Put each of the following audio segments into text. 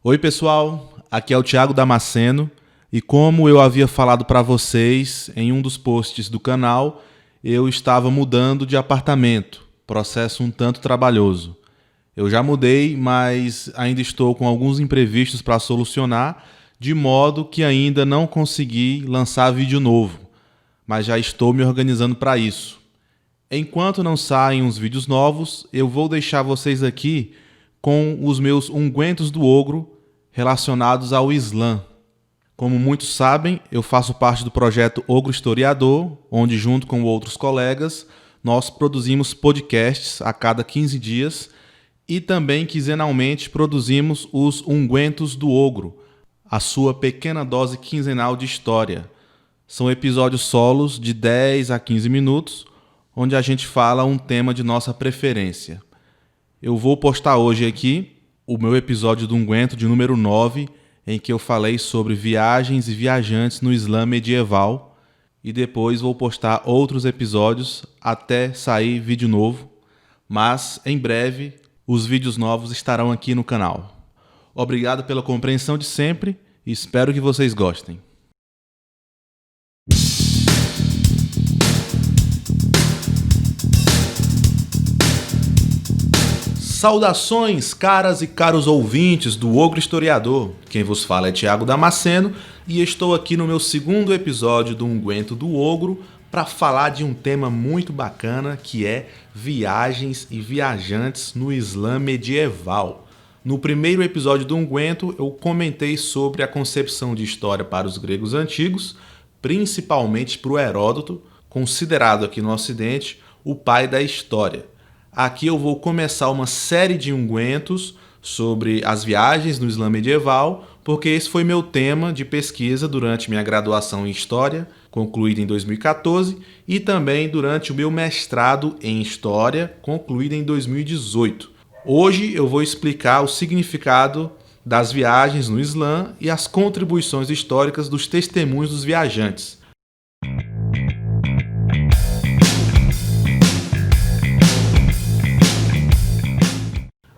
Oi pessoal, aqui é o Thiago Damasceno e como eu havia falado para vocês em um dos posts do canal, eu estava mudando de apartamento, processo um tanto trabalhoso. Eu já mudei, mas ainda estou com alguns imprevistos para solucionar, de modo que ainda não consegui lançar vídeo novo, mas já estou me organizando para isso. Enquanto não saem uns vídeos novos, eu vou deixar vocês aqui com os meus ungüentos do ogro relacionados ao Islã. Como muitos sabem, eu faço parte do projeto Ogro Historiador, onde junto com outros colegas, nós produzimos podcasts a cada 15 dias e também quinzenalmente produzimos os ungüentos do ogro, a sua pequena dose quinzenal de história. São episódios solos de 10 a 15 minutos, onde a gente fala um tema de nossa preferência. Eu vou postar hoje aqui o meu episódio do Ungüento de número 9, em que eu falei sobre viagens e viajantes no Islã medieval, e depois vou postar outros episódios até sair vídeo novo, mas em breve os vídeos novos estarão aqui no canal. Obrigado pela compreensão de sempre e espero que vocês gostem. Saudações, caras e caros ouvintes do Ogro Historiador. Quem vos fala é Thiago Damasceno e estou aqui no meu segundo episódio do Ungüento do Ogro para falar de um tema muito bacana que é viagens e viajantes no Islã medieval. No primeiro episódio do Ungüento eu comentei sobre a concepção de história para os gregos antigos, principalmente para o Heródoto, considerado aqui no Ocidente o pai da história. Aqui eu vou começar uma série de ungüentos sobre as viagens no Islã medieval, porque esse foi meu tema de pesquisa durante minha graduação em História, concluída em 2014, e também durante o meu mestrado em História, concluído em 2018. Hoje eu vou explicar o significado das viagens no Islã e as contribuições históricas dos testemunhos dos viajantes.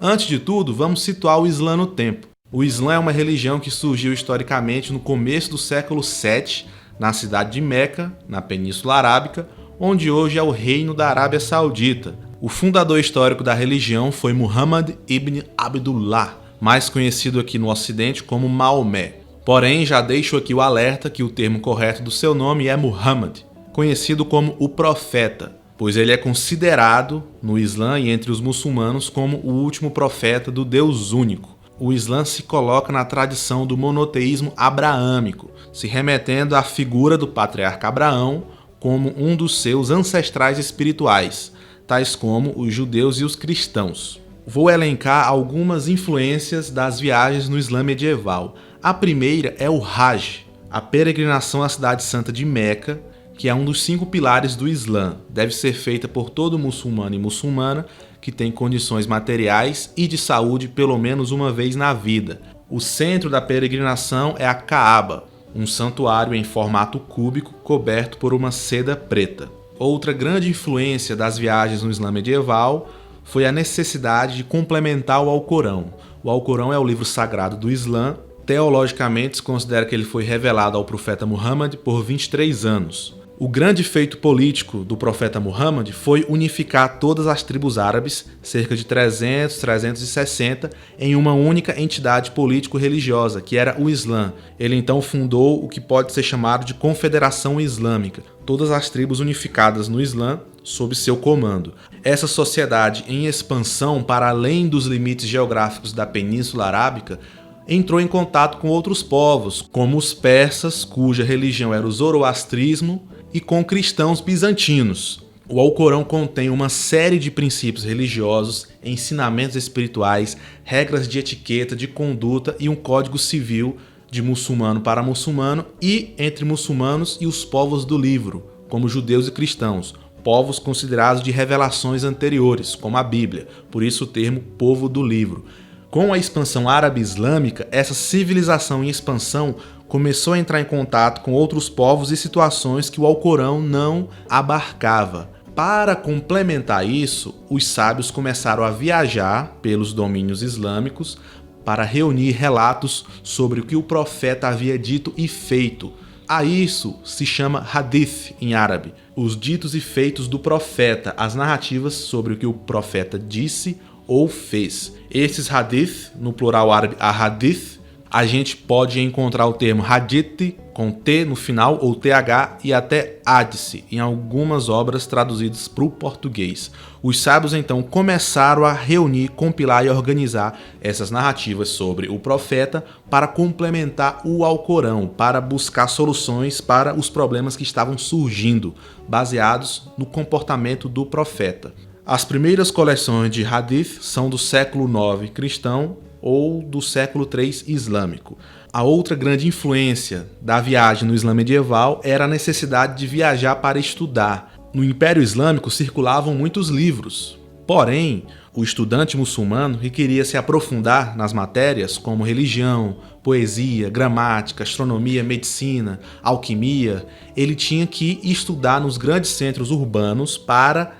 Antes de tudo, vamos situar o Islã no tempo. O Islã é uma religião que surgiu historicamente no começo do século VII, na cidade de Meca, na Península Arábica, onde hoje é o Reino da Arábia Saudita. O fundador histórico da religião foi Muhammad ibn Abdullah, mais conhecido aqui no Ocidente como Maomé. Porém, já deixo aqui o alerta que o termo correto do seu nome é Muhammad, conhecido como o Profeta, pois ele é considerado no Islã e entre os muçulmanos como o último profeta do Deus único. O Islã se coloca na tradição do monoteísmo abraâmico, se remetendo à figura do patriarca Abraão como um dos seus ancestrais espirituais, tais como os judeus e os cristãos. Vou elencar algumas influências das viagens no Islã medieval. A primeira é o Hajj, a peregrinação à cidade santa de Meca, que é um dos 5 pilares do Islã. Deve ser feita por todo muçulmano e muçulmana que tem condições materiais e de saúde pelo menos uma vez na vida. O centro da peregrinação é a Kaaba, um santuário em formato cúbico coberto por uma seda preta. Outra grande influência das viagens no Islã medieval foi a necessidade de complementar o Alcorão. O Alcorão é o livro sagrado do Islã. Teologicamente, se considera que ele foi revelado ao profeta Muhammad por 23 anos. O grande feito político do profeta Muhammad foi unificar todas as tribos árabes, cerca de 360, em uma única entidade político-religiosa, que era o Islã. Ele então fundou o que pode ser chamado de Confederação Islâmica, todas as tribos unificadas no Islã sob seu comando. Essa sociedade em expansão para além dos limites geográficos da Península Arábica entrou em contato com outros povos, como os persas, cuja religião era o zoroastrismo, e com cristãos bizantinos. O Alcorão contém uma série de princípios religiosos, ensinamentos espirituais, regras de etiqueta, de conduta e um código civil de muçulmano para muçulmano e entre muçulmanos e os povos do livro, como judeus e cristãos, povos considerados de revelações anteriores, como a Bíblia, por isso o termo povo do livro. Com a expansão árabe-islâmica, essa civilização em expansão começou a entrar em contato com outros povos e situações que o Alcorão não abarcava. Para complementar isso, os sábios começaram a viajar pelos domínios islâmicos para reunir relatos sobre o que o profeta havia dito e feito. A isso se chama hadith em árabe, os ditos e feitos do profeta, as narrativas sobre o que o profeta disse ou fez. Esses hadith, no plural árabe ahadith, a gente pode encontrar o termo hadith com T no final ou TH e até hadith em algumas obras traduzidas para o português. Os sábios então começaram a reunir, compilar e organizar essas narrativas sobre o profeta para complementar o Alcorão, para buscar soluções para os problemas que estavam surgindo, baseados no comportamento do profeta. As primeiras coleções de hadith são do século IX cristão ou do século III islâmico. A outra grande influência da viagem no Islã medieval era a necessidade de viajar para estudar. No Império Islâmico circulavam muitos livros. Porém, o estudante muçulmano que queria se aprofundar nas matérias como religião, poesia, gramática, astronomia, medicina, alquimia, ele tinha que estudar nos grandes centros urbanos para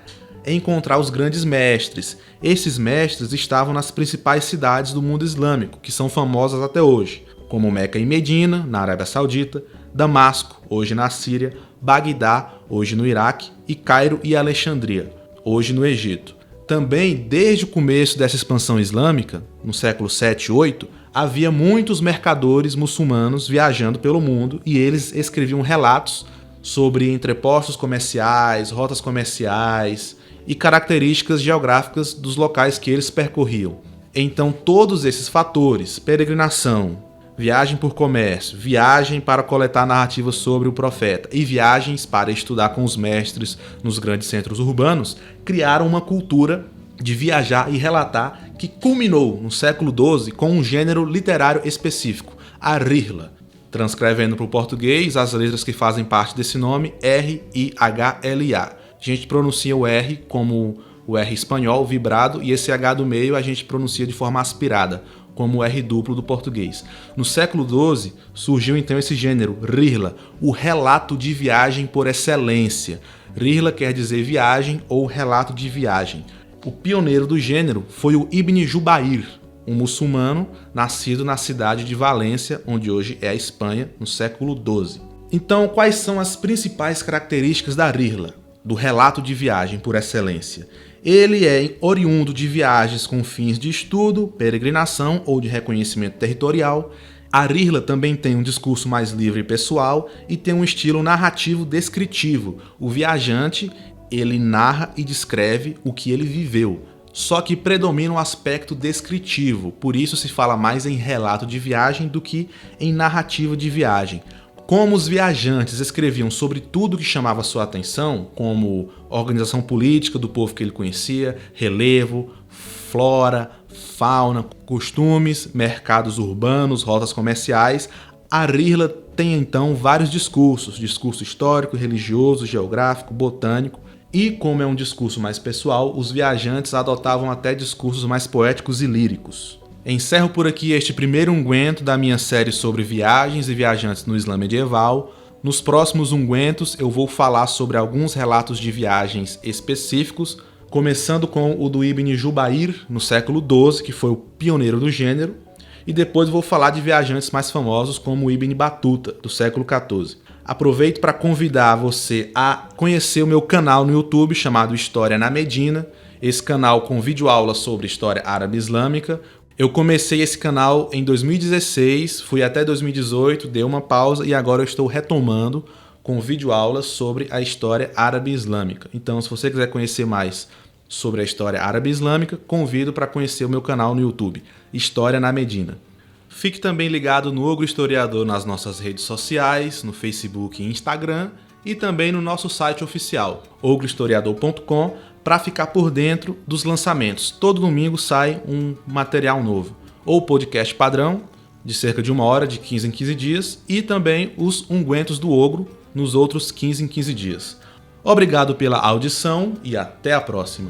encontrar os grandes mestres. Esses mestres estavam nas principais cidades do mundo islâmico, que são famosas até hoje, como Meca e Medina, na Arábia Saudita, Damasco, hoje na Síria, Bagdá, hoje no Iraque, e Cairo e Alexandria, hoje no Egito. Também, desde o começo dessa expansão islâmica, no século 7 e 8, havia muitos mercadores muçulmanos viajando pelo mundo e eles escreviam relatos sobre entrepostos comerciais, rotas comerciais e características geográficas dos locais que eles percorriam. Então, todos esses fatores, peregrinação, viagem por comércio, viagem para coletar narrativas sobre o profeta e viagens para estudar com os mestres nos grandes centros urbanos, criaram uma cultura de viajar e relatar que culminou no século XII com um gênero literário específico, a rihla. Transcrevendo para o português, as letras que fazem parte desse nome, R-I-H-L-A. A gente pronuncia o R como o R espanhol, vibrado, e esse H do meio a gente pronuncia de forma aspirada, como o R duplo do português. No século XII, surgiu então esse gênero, rihla, o relato de viagem por excelência. Rihla quer dizer viagem ou relato de viagem. O pioneiro do gênero foi o Ibn Jubayr, um muçulmano nascido na cidade de Valência, onde hoje é a Espanha, no século XII. Então, quais são as principais características da rihla, do relato de viagem por excelência? Ele é oriundo de viagens com fins de estudo, peregrinação ou de reconhecimento territorial. A rihla também tem um discurso mais livre e pessoal e tem um estilo narrativo descritivo. O viajante, ele narra e descreve o que ele viveu, só que predomina o aspecto descritivo, por isso se fala mais em relato de viagem do que em narrativa de viagem. Como os viajantes escreviam sobre tudo que chamava sua atenção, como organização política do povo que ele conhecia, relevo, flora, fauna, costumes, mercados urbanos, rotas comerciais, a rihla tem então vários discursos, discurso histórico, religioso, geográfico, botânico, e como é um discurso mais pessoal, os viajantes adotavam até discursos mais poéticos e líricos. Encerro por aqui este primeiro ungüento da minha série sobre viagens e viajantes no Islã medieval. Nos próximos ungüentos eu vou falar sobre alguns relatos de viagens específicos, começando com o do Ibn Jubayr, no século XII, que foi o pioneiro do gênero, e depois vou falar de viajantes mais famosos como o Ibn Batuta, do século XIV. Aproveito para convidar você a conhecer o meu canal no YouTube chamado História na Medina, esse canal com videoaulas sobre história árabe islâmica. Eu comecei esse canal em 2016, fui até 2018, dei uma pausa e agora eu estou retomando com videoaulas sobre a história árabe islâmica. Então, se você quiser conhecer mais sobre a história árabe islâmica, convido para conhecer o meu canal no YouTube, História na Medina. Fique também ligado no Ogro Historiador nas nossas redes sociais, no Facebook e Instagram, e também no nosso site oficial, ogrohistoriador.com, para ficar por dentro dos lançamentos. Todo domingo sai um material novo, ou podcast padrão, de cerca de 1 hora, de 15 em 15 dias, e também os ungüentos do Ogro, nos outros 15 em 15 dias. Obrigado pela audição e até a próxima!